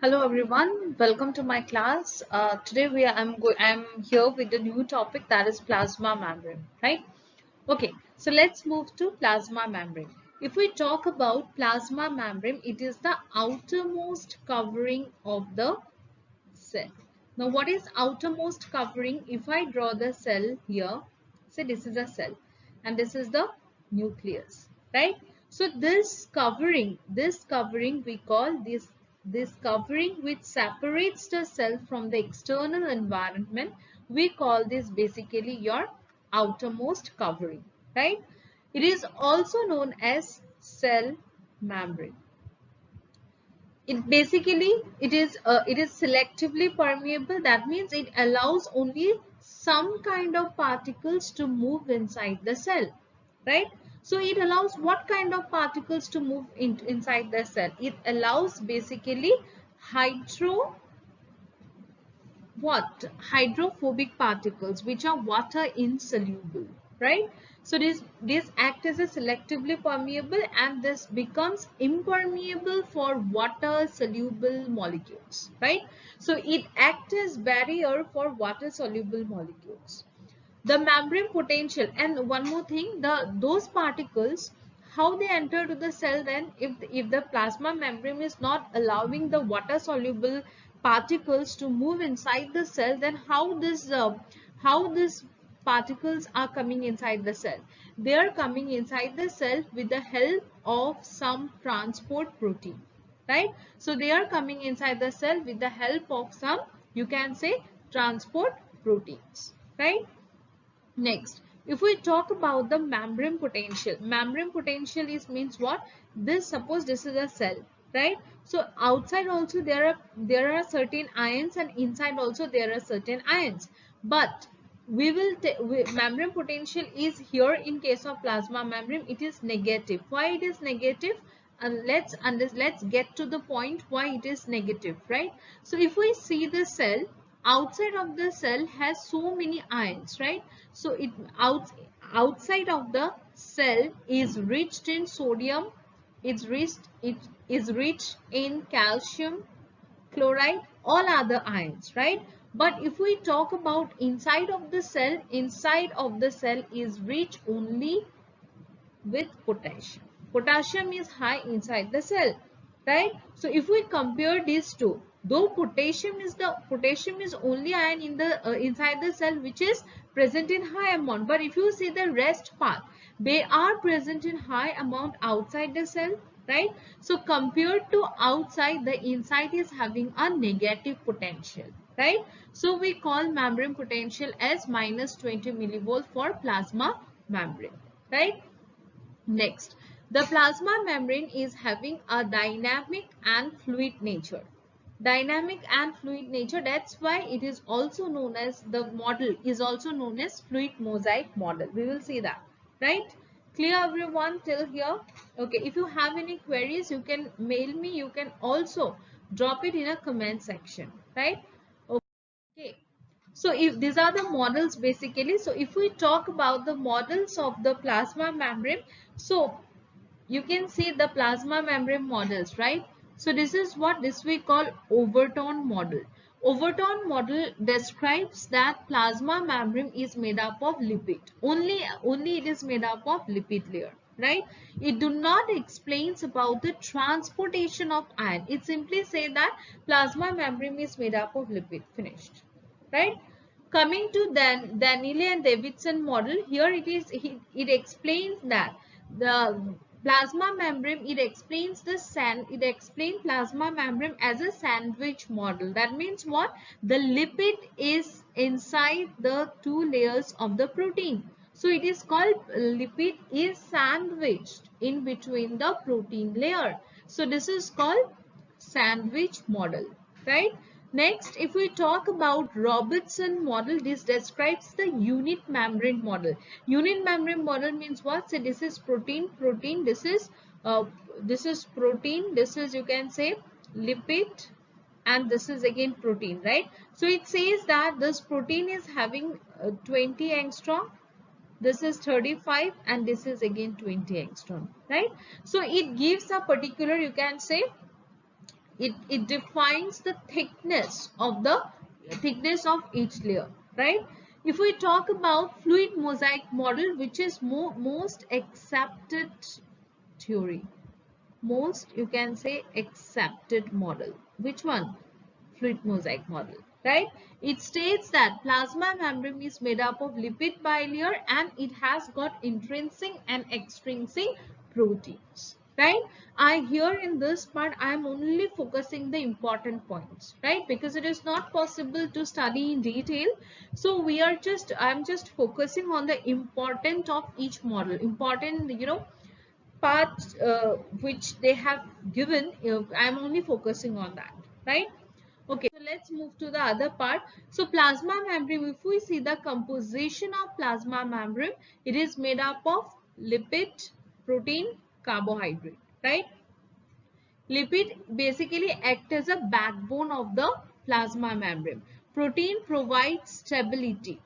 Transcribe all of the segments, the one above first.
Hello everyone, welcome to my class. Today I'm here with a new topic, that is plasma membrane, right? Okay, so let's move to plasma membrane. If we talk about plasma membrane, it is the outermost covering of the cell. Now what is outermost covering? If I draw the cell here, say this is a cell and this is the nucleus, right? So this covering we call this covering which separates the cell from the external environment, we call this basically your outermost covering, right? It is also known as cell membrane. It is selectively permeable. That means it allows only some kind of particles to move inside the cell, right? So it allows what kind of particles to move inside the cell? It allows basically hydro what hydrophobic particles which are water insoluble, right? So this act as a selectively permeable and this becomes impermeable for water soluble molecules, right? So it acts as barrier for water soluble molecules. The membrane potential, and one more thing, those particles, how they enter to the cell, then if the plasma membrane is not allowing the water soluble particles to move inside the cell, then how these particles are coming inside the cell? They are coming inside the cell with the help of some transport protein, right? So they are coming inside the cell with the help of some, you can say, transport proteins, right? Next, if we talk about the membrane potential is means what? This, suppose this is a cell, right? So outside also there are certain ions and inside also there are certain ions. But membrane potential is here in case of plasma membrane, it is negative. Why it is negative? And let's get to the point why it is negative, right? So if we see the cell, outside of the cell has so many ions, right? So outside of the cell is rich in sodium, it is rich in calcium chloride, all other ions, right? But if we talk about inside of the cell is rich only with potassium. Potassium is high inside the cell, right? So if we compare these two, though potassium is only ion in the inside the cell which is present in high amount, but if you see the rest part, they are present in high amount outside the cell, right? So compared to outside, the inside is having a negative potential, right? So we call membrane potential as minus 20 millivolt for plasma membrane, right? Next, the plasma membrane is having a dynamic and fluid nature. Dynamic and fluid nature, that's why it is also known as, the model is also known as fluid mosaic model. We will see that, right? Clear everyone till here? Okay, if you have any queries, you can mail me. You can also drop it in a comment section, right? Okay. So if these are the models basically, so if we talk about the models of the plasma membrane, so you can see the plasma membrane models, right? So this we call Overton model. Overton model describes that plasma membrane is made up of lipid. Only it is made up of lipid layer, right? It do not explains about the transportation of ion. It simply say that plasma membrane is made up of lipid. Finished, right? Coming to Danile and Davidson model, here it explains that the plasma membrane, it explains plasma membrane as a sandwich model. That means what? The lipid is inside the two layers of the protein. So it is called lipid is sandwiched in between the protein layer. So this is called sandwich model, right? Next, if we talk about Robertson model, this describes the unit membrane model. Unit membrane model means what? So this is protein, this is protein, this is, you can say, lipid, and this is again protein, right? So it says that this protein is having 20 angstrom, this is 35, and this is again 20 angstrom, right? So it gives a particular, you can say, it defines the thickness of each layer, right? If we talk about fluid mosaic model, which is most accepted theory, most, you can say, accepted model. Which one? Fluid mosaic model, right? It states that plasma membrane is made up of lipid bilayer and it has got intrinsic and extrinsic proteins, right? I here in this part I am only focusing the important points, right? Because it is not possible to study in detail, so I'm just focusing on the important of each model, important, parts which they have given. I'm only focusing on that, right? Okay, so let's move to the other part. So plasma membrane, if we see the composition of plasma membrane, it is made up of lipid, protein, carbohydrate, right? Lipid basically act as a backbone of the plasma membrane. Protein provides stability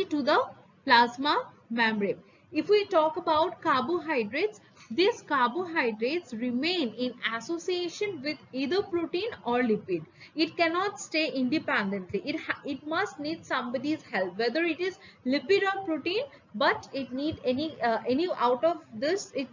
to the plasma membrane. If we talk about carbohydrates, these carbohydrates remain in association with either protein or lipid. It cannot stay independently. It must need somebody's help, whether it is lipid or protein, but it need any out of this, it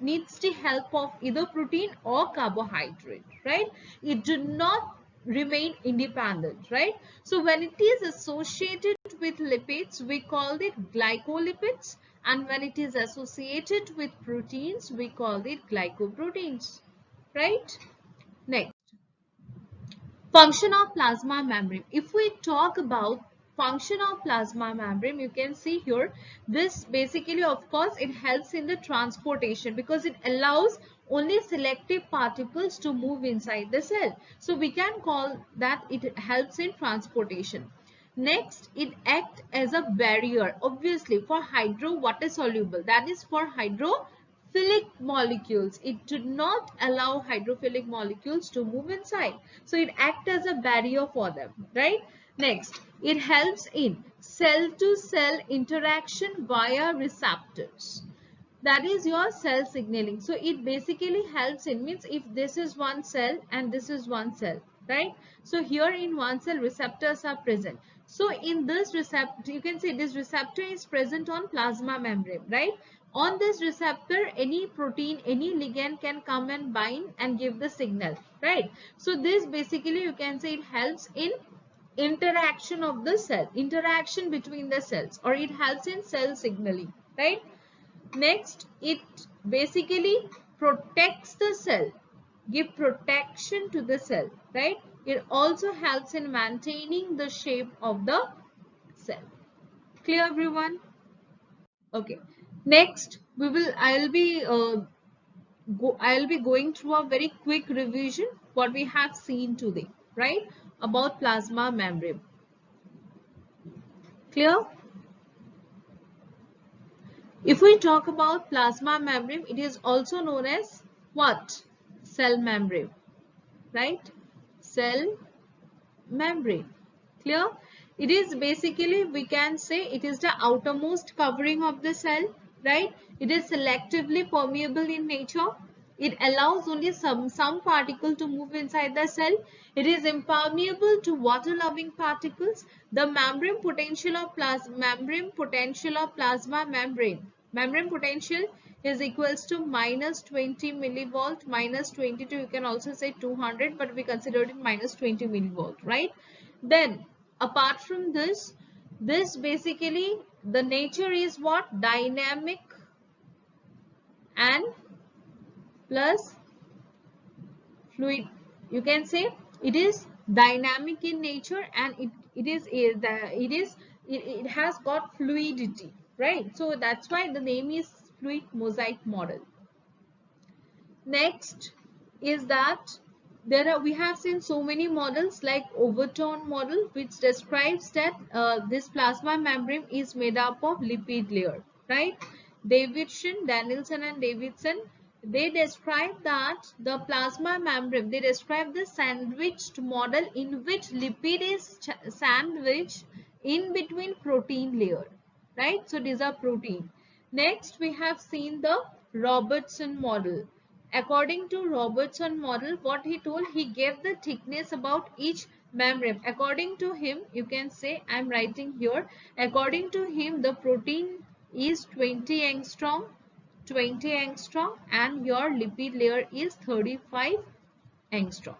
needs the help of either protein or carbohydrate, right? It do not remain independent, right? So when it is associated with lipids, we call it glycolipids, and when it is associated with proteins, we call it glycoproteins, right? Next, function of plasma membrane. If we talk about function of plasma membrane, you can see here, this basically, of course, it helps in the transportation because it allows only selective particles to move inside the cell. So we can call that it helps in transportation. Next, it acts as a barrier, obviously, for water soluble, that is for hydrophilic molecules. It did not allow hydrophilic molecules to move inside. So it acts as a barrier for them, right? Next, it helps in cell-to-cell interaction via receptors. That is your cell signaling. So it basically helps in, means if this is one cell and this is one cell, right? So here in one cell receptors are present. So in this receptor, you can say this receptor is present on plasma membrane, right? On this receptor, any protein, any ligand can come and bind and give the signal, right? So this basically, you can say, it helps in interaction of the cell, interaction between the cells, or it helps in cell signaling, right? Next, it basically protects the cell, give protection to the cell, right? It also helps in maintaining the shape of the cell. Clear, everyone? Okay. Next, I'll be going through a very quick revision what we have seen today, right? About plasma membrane. Clear? If we talk about plasma membrane, it is also known as what? Cell membrane, right? Cell membrane. Clear? It is basically, we can say, it is the outermost covering of the cell, right? It is selectively permeable in nature. It allows only some particle to move inside the cell. It is impermeable to water-loving particles. The membrane potential of plasma membrane potential is equals to minus 20 millivolt, minus 22, you can also say 200, but we considered it minus 20 millivolt, right? Then apart from this basically, the nature is what? Dynamic and plus fluid. You can say it is dynamic in nature and it has got fluidity, right? So that's why the name is fluid mosaic model. Next is that we have seen so many models like Overton model, which describes that this plasma membrane is made up of lipid layer, right? Danielson and Davidson, they describe that the plasma membrane, they describe the sandwiched model in which lipid is sandwiched in between protein layer, right? So these are protein. Next, we have seen the Robertson model. According to Robertson model, what he told, he gave the thickness about each membrane. According to him, you can say, I'm writing here, according to him, the protein is 20 angstrom, and your lipid layer is 35 angstrom,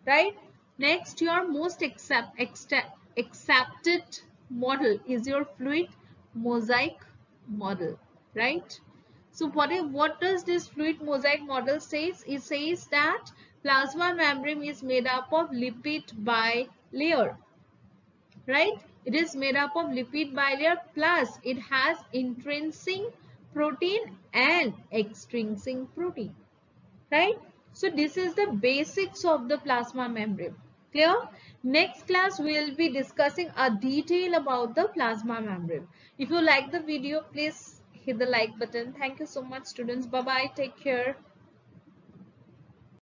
right? Next, your most accepted model is your fluid mosaic model, right? So what does this fluid mosaic model says? It says that plasma membrane is made up of lipid bilayer, right? It is made up of lipid bilayer plus it has intrinsic protein and extrinsic protein, right? So this is the basics of the plasma membrane. Clear? Next class we will be discussing a detail about the plasma membrane. If you like the video, please hit the like button. Thank you so much, students. Bye bye. Take care.